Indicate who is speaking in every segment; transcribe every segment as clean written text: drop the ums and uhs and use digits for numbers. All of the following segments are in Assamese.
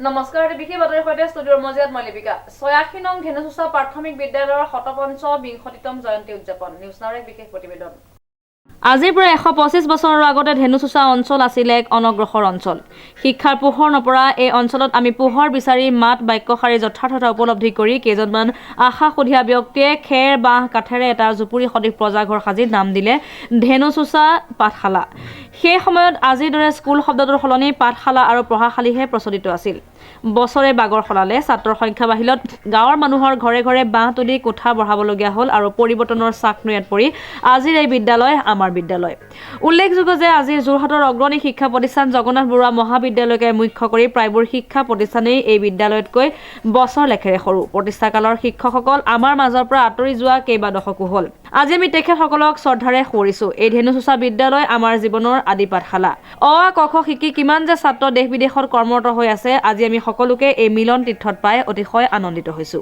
Speaker 1: নমস্কাৰ বিশেষ বাতৰিৰ সৈতে ষ্টুডিঅ'ৰ মজিয়াত মই লিপিকা ৮৬ নং ধেনুচোচা প্ৰাথমিক বিদ্যালয়ৰ ১৫২ম জয়ন্তী উদযাপন নিউজ নাওৰ এক বিশেষ প্ৰতিবেদন আজিৰ পৰা ১২৫ বছৰৰ আগতে ধেনুচোচা অঞ্চল আছিল এক অনগ্ৰসৰ অঞ্চল শিক্ষাৰ পোহৰ নপৰা এই অঞ্চলত আমি পোহৰ বিচাৰি মাত বাক্যশাৰী যথাৰ্থতা উপলব্ধি কৰি কেইজনমান আশা সুধিয়া ব্যক্তিয়ে খেৰ বাঁহ কাঠেৰে এটা জুপুৰি সদৃশ প্ৰজাঘৰ সাজি নাম দিলে ধেনুচোচা পাঠশালা সেই সময়ত আজিৰ দৰে স্কুল শব্দটোৰ সলনি পাঠশালা আৰু পঢ়াশালীহে প্ৰচলিত আছিল বছৰে বাগৰ সলালে ছাত্ৰৰ সংখ্যা বাঢ়িলত গাঁৱৰ মানুহৰ ঘৰে ঘৰে বাঁহ তুলি কোঠা বঢ়াবলগীয়া হ'ল আৰু পৰিৱৰ্তনৰ চাকনৈয়াত পৰি আজিৰ এই বিদ্যালয় আমাৰ বিদ্যালয় উল্লেখযোগ্য যে আজিৰ যোৰহাটৰ অগ্ৰণী শিক্ষা প্ৰতিষ্ঠান জগন্নাথ বৰুৱা মহাবিদ্যালয়কে মুখ্য কৰি প্ৰায়বোৰ শিক্ষা প্ৰতিষ্ঠানেই এই বিদ্যালয়তকৈ বছৰ লেখেৰে সৰু প্ৰতিষ্ঠাকালৰ শিক্ষকসকল আমাৰ মাজৰ পৰা আঁতৰি যোৱা কেইবা দশকো হ'ল আজি আমি তেখেতসকলক শ্ৰদ্ধাৰে সোঁৱৰিছো এই ধেনুচোচা বিদ্যালয় আমাৰ জীৱনৰ আদি পাঠশালা অ আ ক খ শিকি কিমান যে ছাত্ৰ দেশ বিদেশত কৰ্মৰত হৈ আছে আজি আমি সকলোকে এই মিলন তীৰ্থত পাই অতিশয় আনন্দিত হৈছো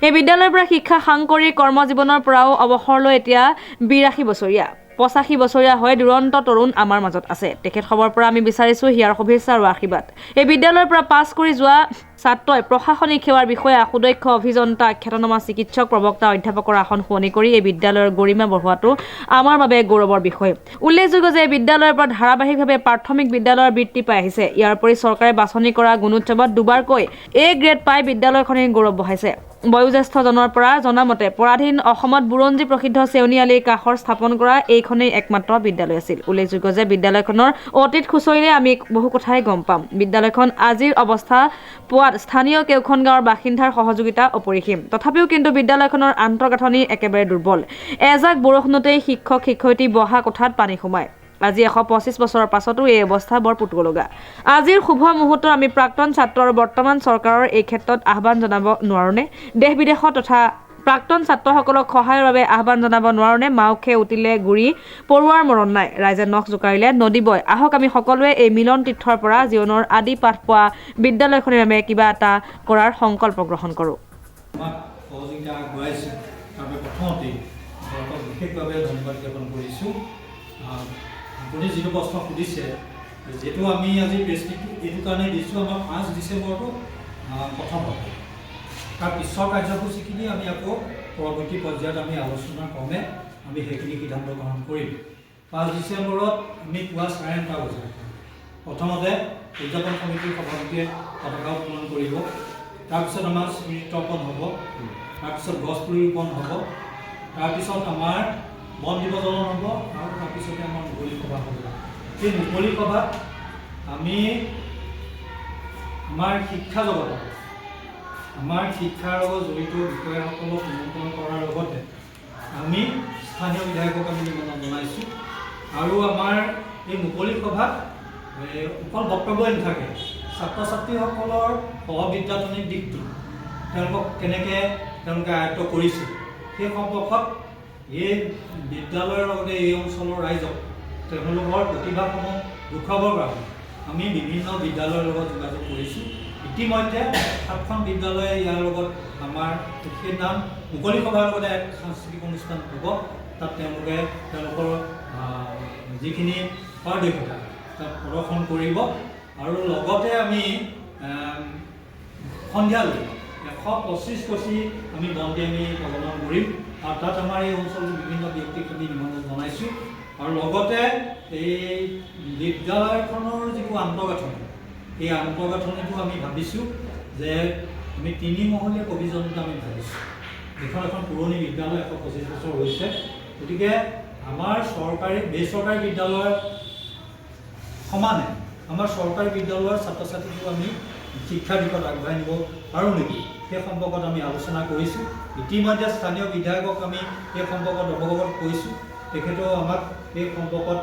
Speaker 1: এই বিদ্যালয়ৰ পৰা শিক্ষা সাংকৰি কৰ্মজীৱনৰ পৰাও অৱসৰ লৈ এতিয়া ৮২ বছৰীয়া ৮৫ বছৰীয়া হৈ দুৰন্ত তৰুণ আমাৰ মাজত আছে তেখেতসকলৰ পৰা আমি বিচাৰিছো হিয়াৰ শুভেচ্ছা আৰু আশীৰ্বাদ এই বিদ্যালয়ৰ পৰা পাছ কৰি যোৱা ছাত্ৰই প্ৰশাসনিক সেৱাৰ বিষয়ে সুদক্ষ অভিযন্তা খ্যাতনামা চিকিৎসক প্ৰবক্তা অধ্যাপকৰ আসন শুৱনি কৰি এই বিদ্যালয়ৰ গৰিমা বঢ়োৱাটো আমাৰ বাবে গৌৰৱৰ বিষয় উল্লেখযোগ্য যে এই বিদ্যালয়ৰ পৰা ধাৰাবাহিকভাৱে প্ৰাথমিক বিদ্যালয়ৰ বৃত্তি পাই আহিছে ইয়াৰ উপৰি চৰকাৰে বাছনি কৰা গুণোৎসৱত দুবাৰকৈ এ গ্ৰেড পাই বিদ্যালয়খনে গৌৰৱ বঢ়াইছে বয়োজ্যেষ্ঠজনৰ পৰা জনামতে পৰাধীন অসমত বুৰঞ্জী প্ৰসিদ্ধ চেউনী আলিৰ কাষৰ স্থাপন কৰা এইখনেই একমাত্ৰ বিদ্যালয় আছিল উল্লেখযোগ্য যে বিদ্যালয়খনৰ অতীত খুচৰিলে আমি বহু কথাই গম পাম বিদ্যালয়খন আজিৰ অৱস্থা পোৱাত স্থানীয় কেউখন গাঁৱৰ বাসিন্দাৰ সহযোগিতা অপৰিসীম তথাপিও কিন্তু বিদ্যালয়খনৰ আন্তঃগাঁথনি একেবাৰে দুৰ্বল এজাক বৰষুণতেই শিক্ষক শিক্ষয়িত্ৰী বহা কোঠাত পানী সোমায় আজি ১২৫ বছৰৰ পাছতো এই অৱস্থা বৰ পুতৌলগা আজিৰ শুভ মুহূৰ্তত আমি প্ৰাক্তন ছাত্ৰ আৰু বৰ্তমান চৰকাৰৰ এই ক্ষেত্ৰত আহ্বান জনাব নোৱাৰোনে দেশ বিদেশত তথা প্ৰাক্তন ছাত্ৰসকলক সহায়ৰ বাবে আহ্বান জনাব নোৱাৰোনে মাওখে উঠিলে গুৰি পৰুৱাৰ মৰণ নাই ৰাইজে নখ জোকাৰিলে নদী বয় আহক আমি সকলোৱে এই মিলন তীৰ্থৰ পৰা জীৱনৰ আদি পাঠ পোৱা বিদ্যালয়খনৰ বাবে কিবা এটা কৰাৰ সংকল্প গ্ৰহণ কৰোঁ
Speaker 2: আপুনি যিটো প্ৰশ্ন সুধিছে যিটো আমি আজি প্ৰেছমিটটো এইটো কাৰণে দিছোঁ আমাৰ ৫ ডিচেম্বৰটো প্ৰথম হ'ব তাৰ পিছৰ কাৰ্যসূচীখিনি আমি আকৌ পৰৱৰ্তী পৰ্যায়ত আমি আলোচনা ক্ৰমে আমি সেইখিনি সিদ্ধান্ত গ্ৰহণ কৰিম ৫ ডিচেম্বৰত আমি পুৱা ৯:৩০ বজাত প্ৰথমতে উদযাপন সমিতিৰ সভাপতিয়ে পতাকা উত্তোলন কৰিব তাৰপিছত আমাৰ স্মৃতি তৰ্পণ হ'ব তাৰপিছত গছপুলি ৰোপণ হ'ব তাৰপিছত আমাৰ বন দিৱস জ্বলন হ'ব আৰু তাৰপিছতে আমাৰ মুকলি সভা হ'ব সেই মুকলি সভাত আমি আমাৰ শিক্ষা জগতত আমাৰ শিক্ষাৰ লগত জড়িত বিষয়াসকলক নিমন্ত্ৰণ কৰাৰ লগতে আমি স্থানীয় বিধায়কক আমি নিমন্ত্ৰণ জনাইছোঁ আৰু আমাৰ এই মুকলি সভাত অকল বক্তব্যই নাথাকে ছাত্ৰ ছাত্ৰীসকলৰ সহবিদ্যাৰ্থনিক দিশটো তেওঁলোকক কেনেকৈ তেওঁলোকে আয়ত্ব কৰিছে সেই সম্পৰ্কত এই বিদ্যালয়ৰ লগতে এই অঞ্চলৰ ৰাইজক তেওঁলোকৰ প্ৰতিভাসমূহ দেখুৱাবৰ কাৰণে আমি বিভিন্ন বিদ্যালয়ৰ লগত যোগাযোগ কৰিছোঁ ইতিমধ্যে ৭খন বিদ্যালয়ে ইয়াৰ লগত আমাৰ সেই নাম মুকলি সভাৰ লগতে এক সাংস্কৃতিক অনুষ্ঠান হ'ব তাত তেওঁলোকে তেওঁলোকৰ যিখিনি পাৰদৰ্শিতা তাত প্ৰদৰ্শন কৰিব আৰু লগতে আমি সন্ধিয়ালৈ ১২৫ কোটি আমি বন্তি আমি প্ৰজ্বলন কৰিম আৰু তাত আমাৰ এই অঞ্চলৰ বিভিন্ন ব্যক্তিক আমি নিমন্ত্ৰণ জনাইছোঁ আৰু লগতে এই বিদ্যালয়খনৰ যিটো আন্তঃগাঁথনি এই আন্তঃগাঁথনিটো আমি ভাবিছোঁ যে আমি ৩-মহলীয়া অভিযানটো আমি ভাবিছোঁ এইখন এখন পুৰণি বিদ্যালয় ১২৫ বছৰ হৈছে গতিকে আমাৰ চৰকাৰী বেচৰকাৰী বিদ্যালয়ৰ সমানে আমাৰ চৰকাৰী বিদ্যালয়ৰ ছাত্ৰ ছাত্ৰীকো আমি শিক্ষাৰ দিশত আগবঢ়াই নিব পাৰোঁ নেকি সেই সম্পৰ্কত আমি আলোচনা কৰিছোঁ ইতিমধ্যে স্থানীয় বিধায়কক আমি এই সম্পৰ্কত অৱগত কৰিছোঁ তেখেতেও আমাক এই সম্পৰ্কত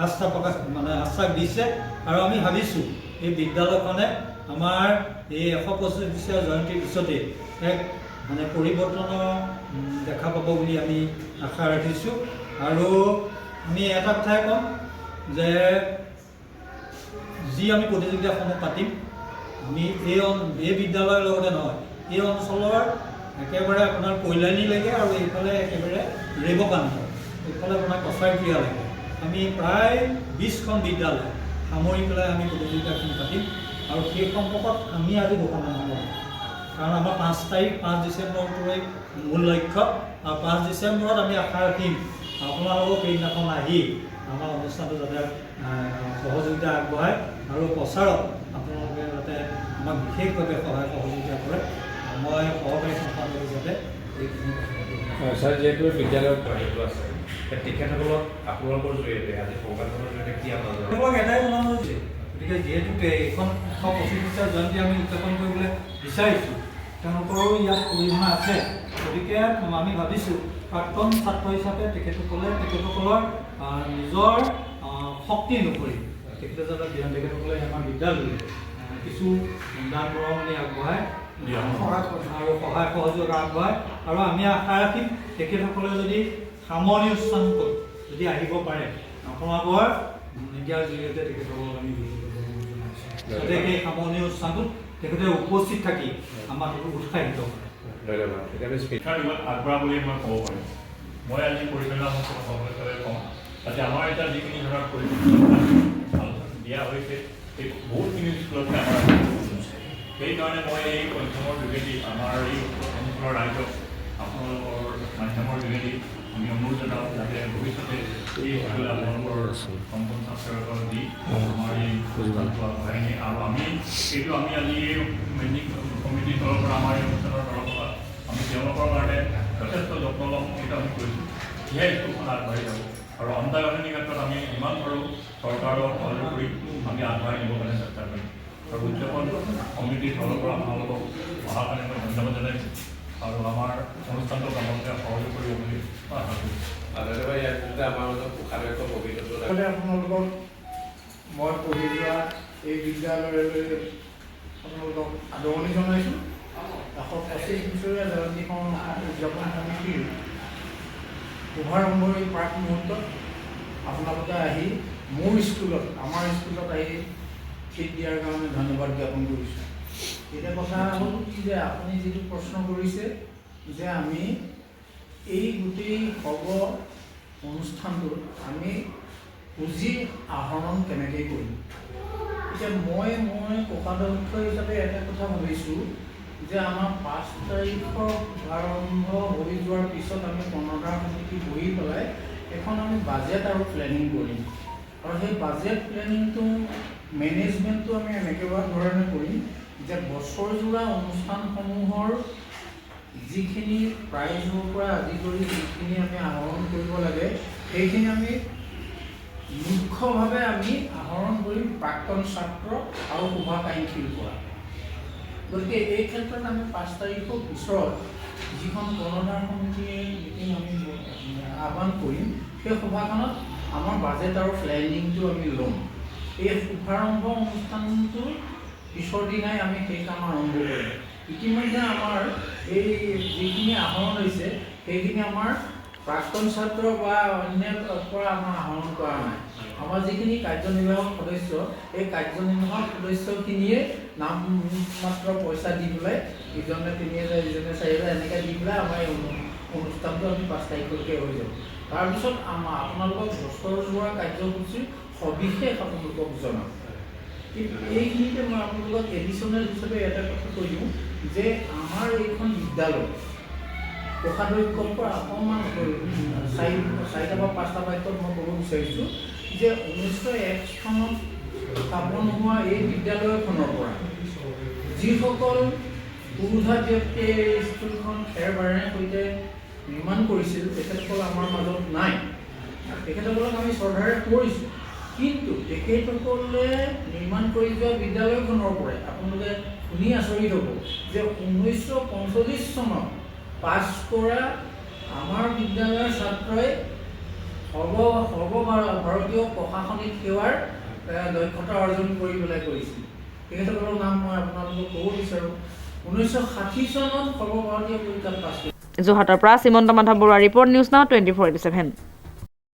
Speaker 2: আশ্বাস দিছে আৰু আমি ভাবিছোঁ এই বিদ্যালয়খনে আমাৰ এই ১২৫ জয়ন্তীৰ পিছতে এক পৰিৱৰ্তনৰ দেখা পাব বুলি আমি আশা ৰাখিছোঁ আৰু আমি এটা কথাই ক'ম যে যি আমি প্ৰতিযোগিতাসমূহ পাতিম আমি এই বিদ্যালয়ৰ লগতে নহয় এই অঞ্চলৰ একেবাৰে আপোনাৰ কল্যাণীলৈকে আৰু এইফালে একেবাৰে ৰেবকান্ত এইফালে আপোনাৰ কছাৰীপুৰীয়ালৈকে আমি প্ৰায় ২০খন বিদ্যালয় সামৰি পেলাই আমি প্ৰতিযোগিতাখিনি পাতিম আৰু সেই সম্পৰ্কত আমি আজি ঘোষণা নকৰোঁ, কাৰণ আমাৰ 5 ডিচেম্বৰটোৱে মূল লক্ষ্য। আৰু 5 ডিচেম্বৰত আমি আশা ৰাখিম আপোনালোকক সেইদিনাখন আহি আমাৰ অনুষ্ঠানটো যাতে সহযোগিতা আগবঢ়ায় আৰু প্ৰচাৰত আপোনালোকে যাতে আমাক বিশেষভাৱে সহায় সহযোগিতা কৰে। মই সহকাৰী সম্পাদক হিচাপে এইখিনি
Speaker 3: ছাৰ, যিহেতু বিদ্যালয়ত হেৰিটো আছে, তেখেতসকলক আপোনালোকৰ জৰিয়তে আজি সংবাদখনৰ জৰিয়তে কি আপোনালোক
Speaker 2: তেওঁলোকক এটাই জনাব হৈছে, গতিকে যিহেতু এইখন 125 জয়ন্তী আমি উদযাপন কৰিবলৈ বিচাৰিছোঁ, তেওঁলোকৰো ইয়াত অৰিহণা আছে। গতিকে আমি ভাবিছোঁ প্ৰাক্তন ছাত্ৰ হিচাপে তেখেতসকলৰ নিজৰ শক্তি অনুসৰি তেখেতসকলে আমাৰ বিদ্যালয়লৈ কিছু দান বৰঙণি আগবঢ়ায় আৰু সহায় সহযোগ আগবঢ়ায়। আৰু আমি আশা ৰাখিম তেখেতসকলে যদি সামৰণি অনুষ্ঠান কৰি যদি আহিব পাৰে, আপোনালোকৰ মিডিয়াৰ জৰিয়তে তেখেতসকলক আমি যাতে সেই সামৰণি অনুষ্ঠানটোত তেখেতে উপস্থিত থাকি আমাক উৎসাহিত কৰে।
Speaker 3: ধন্যবাদ। এতিয়া
Speaker 4: শিক্ষাৰ দিশত আগবঢ়া বুলি মই ক'ব পাৰিম। মই আজি পৰিচালনা সকলোকে কওঁ যাতে আমাৰ এতিয়া যিখিনি ধৰক আলোচনা দিয়া হৈছে সেই বহুতখিনি স্কুলতে আমাৰ সেইকাৰণে মই এই পঞ্চমৰ যোগেদি আমাৰ এই অঞ্চলৰ ৰাইজক আপোনালোকৰ মাধ্যমৰ যোগেদি আমি অনুৰোধ জনাওঁ যাতে ভৱিষ্যতে এই স্কুলে আপোনালোকৰ সম্পূৰ্ণ ছাত্ৰৰ দি আমাৰ এই অনুষ্ঠানটো আগবঢ়াই নিয়ে। আৰু আমি আজি এই মেজিক কমিটিৰ তৰফৰ পৰা আমাৰ এই অনুষ্ঠানৰ তৰফৰ পৰা আমি তেওঁলোকৰ কাৰণে যথেষ্ট যত্ন ল'ম, সেইটো আমি কৰিছোঁ। সেয়াই স্কুলখন আগবাঢ়ি যাব আৰু অন্ধাগামী ক্ষেত্ৰত আমি যিমান পাৰোঁ চৰকাৰৰ সহযোগ কৰি আমি আগবঢ়াই নিবৰ কাৰণে চেষ্টা কৰিম। আৰু উদযাপন কমিটিৰ ফালৰ পৰা আপোনালোকক অহাৰ কাৰণে মই ধন্যবাদ জনাইছোঁ আৰু আমাৰ অনুষ্ঠানটোক আপোনালোকে সহযোগ কৰিব বুলি মই আশা কৰিছোঁ।
Speaker 3: ইয়াৰ ভিতৰতে আমাৰ মাজত পোষাদক্ষ অভিযোগ
Speaker 5: আপোনালোকক মই পঢ়ি যোৱা এই বিদ্যালয়লৈ আপোনালোকক আদৰণি জনাইছোঁ। 125 বছৰীয়া জয়ন্তীখন উদযাপন সমিতিৰ শুভাৰম্ভৰ প্ৰাক মুহূৰ্তত আপোনালোকে আহি মোৰ স্কুলত আমাৰ স্কুলত আহি ঠিক দিয়াৰ কাৰণে ধন্যবাদ জ্ঞাপন কৰিছোঁ। এতিয়া কথা হ'ল কি যে আপুনি যিটো প্ৰশ্ন কৰিছে যে আমি এই গোটেই সৰ্ব অনুষ্ঠানটোত আমি পুঁজি আহৰণ কেনেকৈ কৰিম। এতিয়া মই কোষাধ্যক্ষ হিচাপে এটা কথা ভাবিছোঁ যে আমাৰ 5 তাৰিখৰ আৰম্ভ হৈ যোৱাৰ পিছত আমি কৰ্ণধাৰ সমিতি বহি পেলাই এখন আমি বাজেট আৰু প্লেনিং কৰিম। আৰু সেই বাজেট প্লেনিংটো মেনেজমেণ্টটো আমি এনেকুৱা ধৰণে কৰিম যে বছৰজোৰা অনুষ্ঠানসমূহৰ যিখিনি প্ৰাইজৰ পৰা আদি কৰি যিখিনি আমি আহৰণ কৰিব লাগে সেইখিনি আমি মুখ্যভাৱে আমি আহৰণ কৰিম প্ৰাক্তন ছাত্ৰ আৰু শুভাকাংক্ষীৰ পৰা। গতিকে এই ক্ষেত্ৰত আমি 5 তাৰিখৰ পিছত যিখন কৰ্ণধাৰ সমিতিৰ মিটিং আমি আহ্বান কৰিম, সেই সভাখনত আমাৰ বাজেট আৰু প্লেনিংটো আমি ল'ম। এই শুভাৰম্ভ অনুষ্ঠানটোৰ পিছৰ দিনাই আমি সেই কাম আৰম্ভ কৰিম। ইতিমধ্যে আমাৰ এই যিখিনি আহৰণ হৈছে সেইখিনি আমাৰ প্ৰাক্তন ছাত্ৰ বা অন্যৰ পৰা আমাৰ আহৰণ কৰা নাই। আমাৰ যিখিনি কাৰ্যনিৰ্বাহক সদস্য, এই কাৰ্যনিৰ্বাহক সদস্যখিনিয়ে নাম মাত্ৰ পইচা দি পেলাই ইজনে 3,000 ইজনে 4,000 এনেকৈ দি পেলাই আমাৰ এই অনুষ্ঠানটো আমি 5 তাৰিখলৈকে হৈ যাব। তাৰপিছত আপোনালোকক বছৰজোৰা কাৰ্যসূচীৰ সবিশেষ আপোনালোকক জনাম। কিন্তু এইখিনিতে মই আপোনালোকক এডিশ্যনেল হিচাপে এটা কথা কৈ দিওঁ যে আমাৰ এইখন বিদ্যালয় কোষাধ্যক্ষৰ পৰা অকণমান 4টা বা 5টা বাক্যত মই ক'ব বিচাৰিছোঁ যে 1901 চনত স্থাপন হোৱা এই বিদ্যালয়খনৰ পৰা যিসকল পুৰুষা ব্যক্তিয়ে এই স্কুলখন খেৰ বাৰেৰে সৈতে নিৰ্মাণ কৰিছিল তেখেতসকল আমাৰ মাজত নাই। তেখেতসকলক আমি শ্ৰদ্ধাৰে কৰিছোঁ, কিন্তু তেখেতসকলে নিৰ্মাণ কৰি যোৱা বিদ্যালয়খনৰ পৰাই আপোনালোকে শুনি আচৰিত হ'ব যে 1945 চনত পাছ কৰা আমাৰ বিদ্যালয়ৰ ছাত্ৰই সৰ্বভাৰতীয় প্ৰশাসনিক সেৱাৰ দক্ষতা অৰ্জন কৰি পেলাই কৰিছিল। তেখেতসকলৰ নাম মই আপোনালোকক ক'ব বিচাৰোঁ। 1960 চনত সৰ্বভাৰতীয় পৰীক্ষাত পাছ কৰিছিল।
Speaker 1: যোৰহাটৰ পৰা Srimanta Madhab Barua, report news now 24/7।